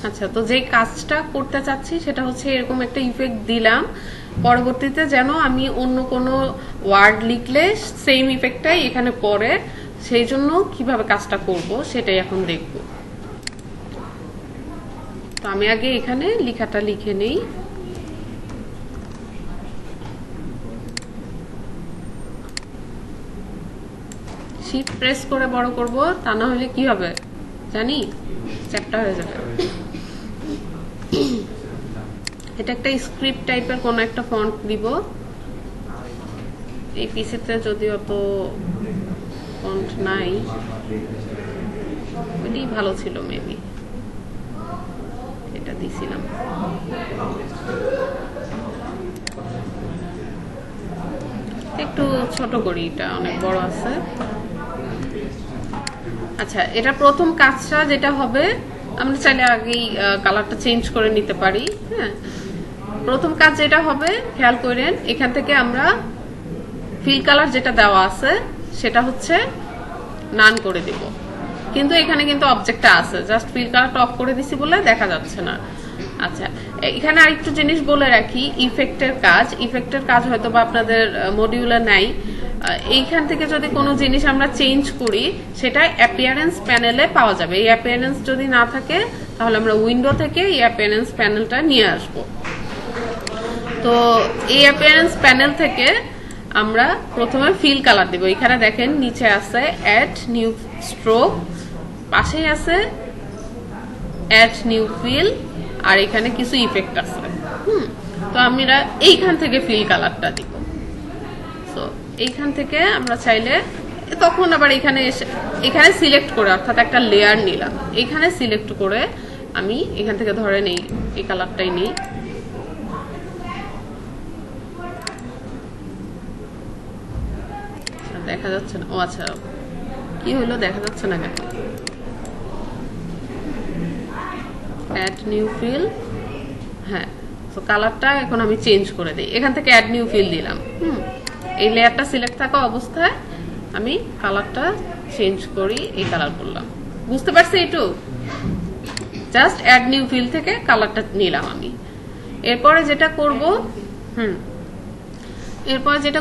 আচ্ছা, তো যে কাজটা করতে চাচ্ছি সেটা হচ্ছে এরকম একটা ইফেক্ট দিলাম, পরবর্তীতে যেন আমি অন্য কোনো ওয়ার্ড লিখলে সেম ইফেক্টটাই এখানে পড়ে, সেই জন্য কিভাবে কাজটা করব সেটাই এখন দেখব। তো আমি আগে এখানে লেখাটা লিখে নেই। শিফট প্রেস করে বড় করব, তা না হলে কি হবে জানি, চ্যাপ্টার হয়ে যাবে। এটা একটা স্ক্রিপ্ট টাইপের কোন একটা ফন্ট দিব। এই পিসিতে যদিও তো ফন্ট নাই, ওইটাই ভালো ছিল, মেবি এটা দিছিলাম। একটু ছোট করি, এটা অনেক বড় আছে। আচ্ছা, এটা প্রথম কাজটা যেটা হবে, আমরা চাইলে আগেই কালারটা চেঞ্জ করে নিতে পারি। হ্যাঁ, প্রথম কাজ যেটা হবে খেয়াল করেন, এখান থেকে আমরা ফিল কালার যেটা দেওয়া আছে সেটা হচ্ছে নান করে দিব, কিন্তু এখানে কিন্তু অবজেক্টটা আছে, জাস্ট ফিল কালারটা অফ করে দিছি বলে দেখা যাচ্ছে না। আচ্ছা, এখানে আরেকটু জিনিস বলে রাখি, ইফেক্টের কাজ হয়তো বা আপনাদের মডিউলে নাই। এইখান থেকে যদি কোনো জিনিস আমরা চেঞ্জ করি সেটা অ্যাপিয়ারেন্স প্যানেলে পাওয়া যাবে। এই অ্যাপিয়ারেন্স যদি না থাকে তাহলে আমরা উইন্ডো থেকে এই অ্যাপিয়ারেন্স প্যানেলটা নিয়ে আসব। তো এই অ্যাপিয়ারেন্স প্যানেল থেকে আমরা প্রথমে ফিল কালার দিব। এখানে দেখেন নিচে আছে অ্যাড নিউ স্ট্রোক, পাশেই আছে অ্যাড নিউ ফিল, আর এখানে কিছু ইফেক্ট আছে। তো আমরা এইখান থেকে ফিল কালারটা দিব। তো এইখান থেকে আমরা চাইলে তখন আবার এখানে সিলেক্ট করে, অর্থাৎ একটা লেয়ার নিলাম, এখানে সিলেক্ট করে আমি এখান থেকে ধরে নেই, এই কালারটাই নিই। দেখা যাচ্ছে না, ও আচ্ছা, কি হলো দেখা যাচ্ছে না কেন? অ্যাড নিউ ফিল, হ্যাঁ, তো কালারটা এখন আমি চেঞ্জ করে দিই, এখান থেকে অ্যাড নিউ ফিল দিলাম। এই লেয়ারটা সিলেক্ট থাকা অবস্থায় আমি কালারটা চেঞ্জ করি, এই কালার করলাম। বুঝতে পারছি? একটু জাস্ট অ্যাড নিউ ফিল থেকে কালারটা নিলাম আমি। এরপরে যেটা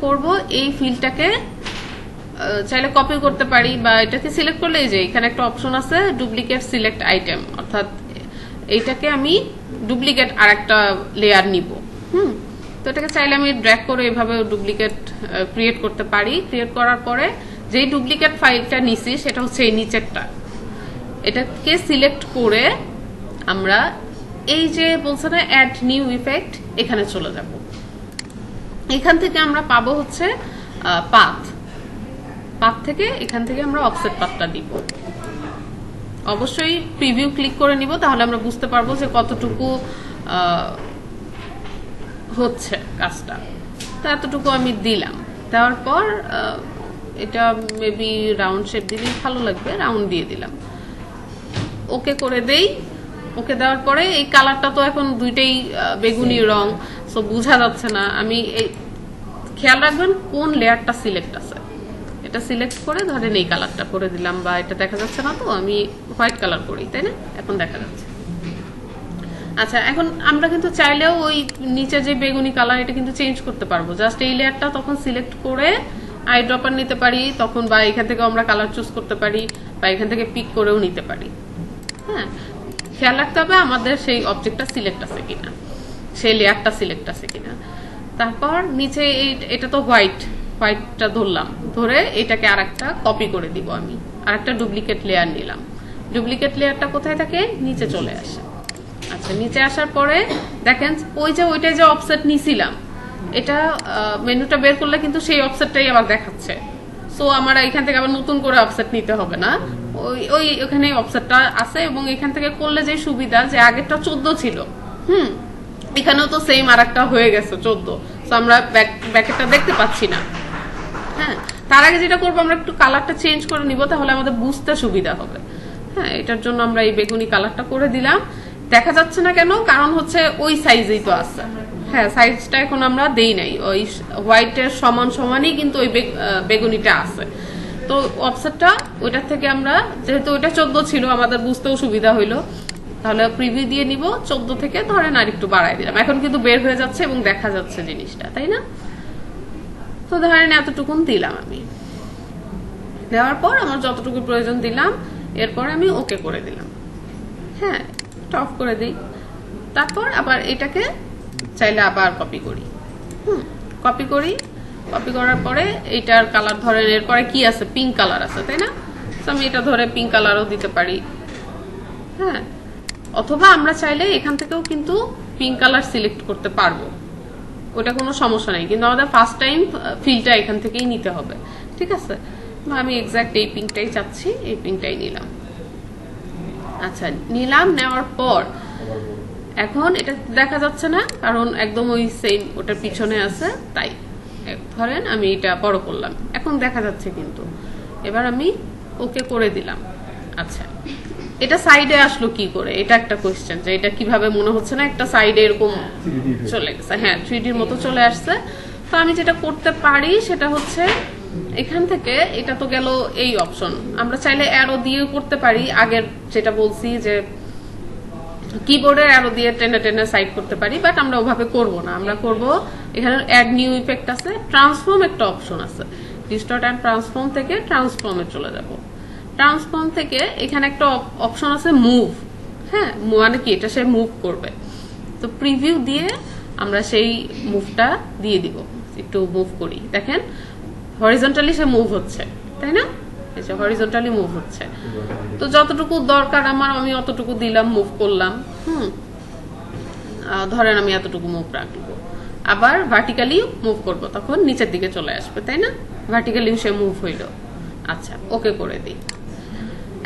করব এই ফিলটাকে চাইলে কপি করতে পারি, বা এটাকে সিলেক্ট করলে এই যে এখানে একটা অপশন আছে ডুপ্লিকেট সিলেক্ট আইটেম, অর্থাৎ এইটাকে আমি ডুপ্লিকেট আর একটা লেয়ার নিব। তো এটাকে চাইলে আমি ড্র্যাগ করে এভাবে ডুপ্লিকেট ক্রিয়েট করতে পারি। ক্রিয়েট করার পরে যেই ডুপ্লিকেট ফাইলটা নিছি সেটা হচ্ছে এই নিচেরটা, এটাকে সিলেক্ট করে আমরা এই যে বলছে না অ্যাড নিউ ইফেক্ট, এখানে চলে যাব। এখান থেকে আমরা পাবো হচ্ছে পাথ থেকে, এখান থেকে আমরা অফসেট পাথটা দিব। অবশ্যই প্রিভিউ ক্লিক করে নিব, তাহলে আমরা বুঝতে পারবো যে কতটুকু হচ্ছে কাজটা। তো এতটুকু আমি দিলাম, দেওয়ার পর এটা মেবি রাউন্ড শেপ দিলেই ভালো লাগবে, রাউন্ড দিয়ে দিলাম। ওকে করে দেই। ওকে দেওয়ার পরে এই কালারটা তো এখন দুইটাই বেগুনি রং, সো বোঝা যাচ্ছে না। আমি এই খেয়াল রাখবেন কোন লেয়ারটা সিলেক্ট আছে, এটা সিলেক্ট করে ধরেন এই কালারটা করে দিলাম, বা এটা দেখা যাচ্ছে না, তো আমি হোয়াইট কালার করি, তাই না? এখন দেখা যাচ্ছে। আচ্ছা, এখন আমরা কিন্তু চাইলেও ওই নিচে যে বেগুনি কালার এটা কিন্তু চেঞ্জ করতে পারবো। জাস্ট এই লেয়ারটা তখন সিলেক্ট করে আই ড্রপার নিতে পারি তখন, বা এখান থেকে আমরা কালার চুজ করতে পারি, বা এখান থেকে পিক করেও নিতে পারি। হ্যাঁ, খেয়াল রাখতে হবে আমাদের সেই অবজেক্টটা সিলেক্ট আছে কিনা, সেই লেয়ারটা সিলেক্ট আছে কিনা। তারপর নিচে এটা তো হোয়াইটটা ধরলাম, ধরে এটাকে আরেকটা কপি করে দিব। আমি আরেকটা ডুপ্লিকেট লেয়ার নিলাম। ডুপ্লিকেট লেয়ারটা কোথায় থাকে? নিচে চলে আসে। আচ্ছা, নিচে আসার পরে দেখেন ওইটা যে অফসেট নিছিলাম, এটা মেনুটা বের করলে কিন্তু সেই অফসেটটাই আবার দেখাচ্ছে। সো আমার এখান থেকে আবার নতুন করে অফসেট নিতে হবে না, ওখানে অফসেটটা আছে। এবং এখান থেকে করলে যে সুবিধা, যে আগেরটা 14 ছিল, এখানেও তো সেম আর একটা হয়ে গেছে 14, সো আমরা ব্যাকেটটা দেখতে পাচ্ছি না। হ্যাঁ, তার আগে যেটা করবো, আমরা একটু কালারটা চেঞ্জ করে নিব, তাহলে আমাদের বুঝতে সুবিধা হবে। হ্যাঁ, এটার জন্য আমরা এই বেগুনি কালারটা করে দিলাম। দেখা যাচ্ছে না কেন? কারণ হচ্ছে ওই সাইজেই তো আছে। হ্যাঁ, সাইজটা এখন আমরা দেই নাই, ওই হোয়াইটের সমানই কিন্তু ওই বেগুনিটা আছে। তো অফসেটটা ওইটার থেকে আমরা, যেহেতু ওইটা 14 ছিল, আমাদের বুঝতেও সুবিধা হইলো, তাহলে প্রিভিউ দিয়ে নিব 14 থেকে ধরেন আর একটু বাড়াই দিলাম, এখন কিন্তু বের হয়ে যাচ্ছে এবং দেখা যাচ্ছে জিনিসটা, তাই না? তো ধরেন এতটুকুন দিলাম আমি, দেওয়ার পর আমার যতটুকু প্রয়োজন দিলাম, এরপর আমি ওকে করে দিলাম। হ্যাঁ, অফ করে দিই। তারপর আবার এটাকে চাইলে আবার কপি করি, কপি করি। কপি করার পরে এইটার কালার ধরেন এরপরে কি আছে, পিঙ্ক কালার আছে, তাই না? আমি এটা ধরে পিঙ্ক কালারও দিতে পারি। হ্যাঁ, অথবা আমরা চাইলে এখান থেকেও কিন্তু পিঙ্ক কালার সিলেক্ট করতে পারবো, ওটা কোনো সমস্যা নেই, কিন্তু আমাদের ফার্স্ট টাইম ফিলটা এখান থেকেই নিতে হবে, ঠিক আছে? আমি এক্সাক্ট এই পিঙ্কটাই চাচ্ছি, এই পিঙ্কটাই নিলাম। আচ্ছা, নিলাম। নেওয়ার পর এখন এটা দেখা যাচ্ছে না, কারণ একদম ওই সেম ওটার পিছনে আছে, তাই ধরেন আমি এটা বড় করলাম, এখন দেখা যাচ্ছে কিন্তু। এবার আমি ওকে করে দিলাম। আচ্ছা, এটা সাইডে আসলো কি করে, এটা একটা কোয়েশ্চেন, যে এটা কিভাবে মনে হচ্ছে না একটা সাইডে এরকম চলে গেছে। হ্যাঁ, 3Dর মতো চলে আসছে। তো আমি যেটা করতে পারি সেটা হচ্ছে এখান থেকে, এটা তো গেল এই অপশন, আমরা চাইলে অ্যারো দিয়েও করতে পারি। আগের যেটা বলছি যে কিবোর্ডের অ্যারো দিয়ে টেনে টেনে সাইড করতে পারি, বাট আমরা ওভাবে করব না। আমরা করব এখানে অ্যাড নিউ ইফেক্ট আছে, ট্রান্সফর্ম একটা অপশন আছে, ডিস্টর্ট অ্যান্ড ট্রান্সফর্ম থেকে ট্রান্সফর্মে চলে যাব। ট্রান্সফর্ম থেকে এখানে একটা অপশন আছে মুভ। হ্যাঁ, মানে কি, এটা সে মুভ করবে। তো প্রিভিউ দিয়ে আমরা সেই মুভটা দিয়ে দিব। একটু মুভ করি, দেখেন হরিজন্টালি সে মুভ হচ্ছে, তাই না? হরিজন্টালি মুভ হচ্ছে। তো যতটুকু দরকার আমার আমি অতটুকু দিলাম, মুভ করলাম। ধরেন আমি এতটুকু মুভ রাখবো। আবার ভার্টিক্যালি মুভ করব, তখন নিচের দিকে চলে আসবে, তাই না? ভার্টিক্যালি সে মুভ হইল। আচ্ছা, ওকে করে দিই।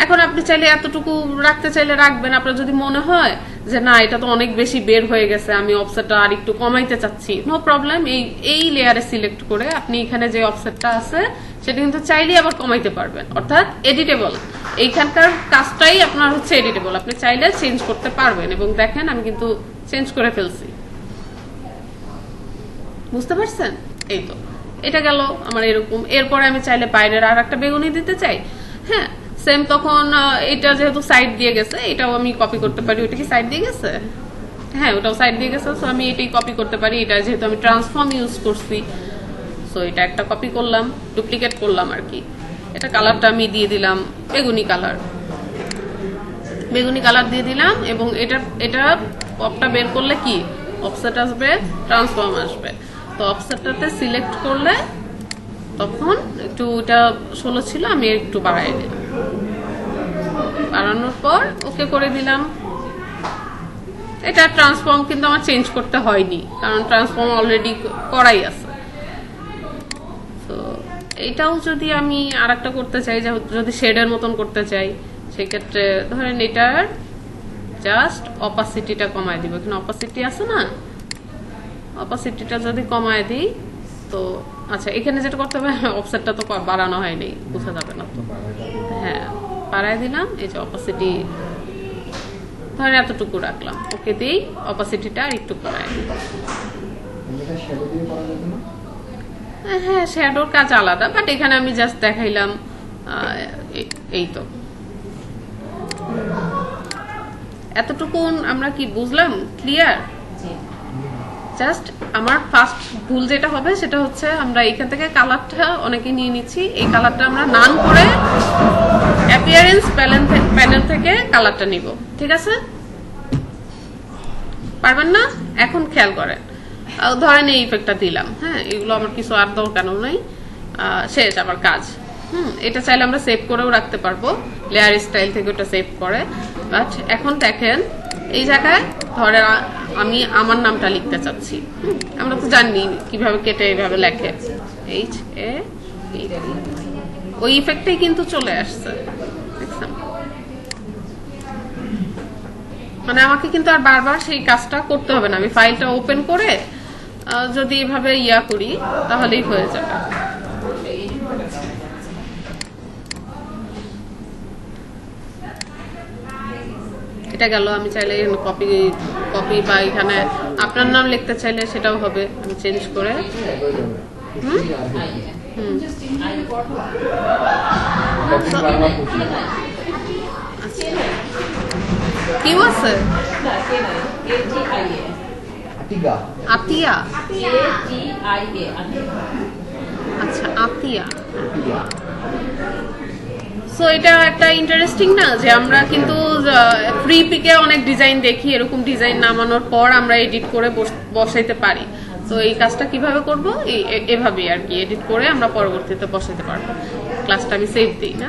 এখন আপনি চাইলে এতটুকু রাখতে চাইলে রাখবেন। আপনার যদি মনে হয় যে না, এটা তো অনেক বেশি বের হয়ে গেছে, আমি অফসেটটা আর একটু কমাইতে চাচ্ছি, নো প্রবলেম। এই লেয়ারে সিলেক্ট করে আপনি এখানে যে অফসেটটা আছে সেটা কিন্তু চাইলেই আবার কমাইতে পারবেন, অর্থাৎ এডিটেবল। এইখানকার কাজটাই আপনার হচ্ছে এডিটেবল, আপনি চাইলে চেঞ্জ করতে পারবেন। এবং দেখেন আমি কিন্তু চেঞ্জ করে ফেলছি, বুঝতে পারছেন? এই তো, এটা গেল আমার এরকম। এরপরে আমি চাইলে বাইরের আর একটা বেগুনি দিতে চাই। হ্যাঁ, সেম। তখন এটা যেহেতু সাইড দিয়ে গেছে, এটাও আমি কপি করতে পারি। ওটা কি সাইড দিয়ে গেছে? হ্যাঁ, ওটাও সাইড দিয়ে গেছে। সো আমি এটাই কপি করতে পারি। এটা যেহেতু আমি ট্রান্সফর্ম ইউজ করছি, সো এটা একটা কপি করলাম, ডুপ্লিকেট করলাম আর কি। এটা কালারটা আমি দিয়ে দিলাম বেগুনি কালার, বেগুনি কালার দিয়ে দিলাম। এবং এটা পপটা বের করলে কি অফসেট আসবে, ট্রান্সফর্ম আসবে। তো অফসেটটাতে সিলেক্ট করলে তখন একটু, এটা 16 ছিল, আমি একটু বাড়াই দিলাম। বাড়ানোর পর ওকে করে দিলাম। এটা ট্রান্সফর্ম কিন্তু আমার চেঞ্জ করতে হয়নি, কারণ ট্রান্সফর্ম অলরেডি করাই আছে। তো এটাও যদি আমি আরেকটা করতে চাই, যদি শেডের মতন করতে চাই, সেক্ষেত্রে ধরেন এটার জাস্ট অপাসিটিটা কমায় দিব। এখানে অপাসিটি আছে না, অপাসিটিটা যদি কমায় দিই তো আচ্ছা, এখানে যেটা করতে হবে, অফসেটটা তো বাড়ানো হয়নি, বোঝা যাবে না তো। হ্যাঁ, বাড়ায় দিলাম। এই যে অপাসিটি ধরেন এতটুকু রাখলাম, ওকে দিই। অপাসিটিটা আর একটু কমায় দিই। হ্যাঁ, শ্যাডোর কাজ আলাদা, বাট এখানে আমি জাস্ট দেখাইলাম। এই তো, এতটুকুন আমরা কি বুঝলাম? ক্লিয়ার? জাস্ট আমার ফার্স্ট ভুল যেটা হবে সেটা হচ্ছে আমরা এখান থেকে কালারটা অনেকে নিয়ে নিচ্ছি। এই কালারটা আমরা নান করে অ্যাপিয়ারেন্স প্যানেল থেকে কালারটা নিব, ঠিক আছে? পারবেন না? এখন খেয়াল করেন, ধরেন এই ইফেক্টটা দিলাম। হ্যাঁ, এগুলো আমার কিছু আর দরকার নাই, শেষ আমার কাজ। এটা চাইলে আমরা সেভ করেও রাখতে পারবো, লেয়ার স্টাইল থেকে ওটা সেভ করে। বাট এখন দেখেন এই জায়গায় ধরে আমি আমার নামটা লিখতে চাচ্ছি। আমরা তো জানি কিভাবে কেটে এইভাবে লেখে, HA, ওই ইফেক্টটাই কিন্তু চলে আসছে, দেখছেন? মানে আমাকে কিন্তু আর বারবার সেই কাজটা করতে হবে না। আমি ফাইলটা ওপেন করে যদি এভাবে ইয়া করি তাহলেই হয়ে যাবে। এটা গেল। আমি চাইলে কপি বা এখানে আপনার নাম লিখতে চাইলে সেটাও হবে, আমি চেঞ্জ করে। কিউ আছে? আতিয়া। আচ্ছা, আতিয়া। সো এটা একটা ইন্টারেস্টিং না, যে আমরা কিন্তু ফ্রি পিকে অনেক ডিজাইন দেখি, এরকম ডিজাইন নামানোর পর আমরা এডিট করে বসাইতে পারি। তো এই কাজটা কিভাবে করব, এভাবেই আর কি, এডিট করে আমরা পরবর্তীতে বসাইতে পারবো। ক্লাসটা আমি সেভ দিই না।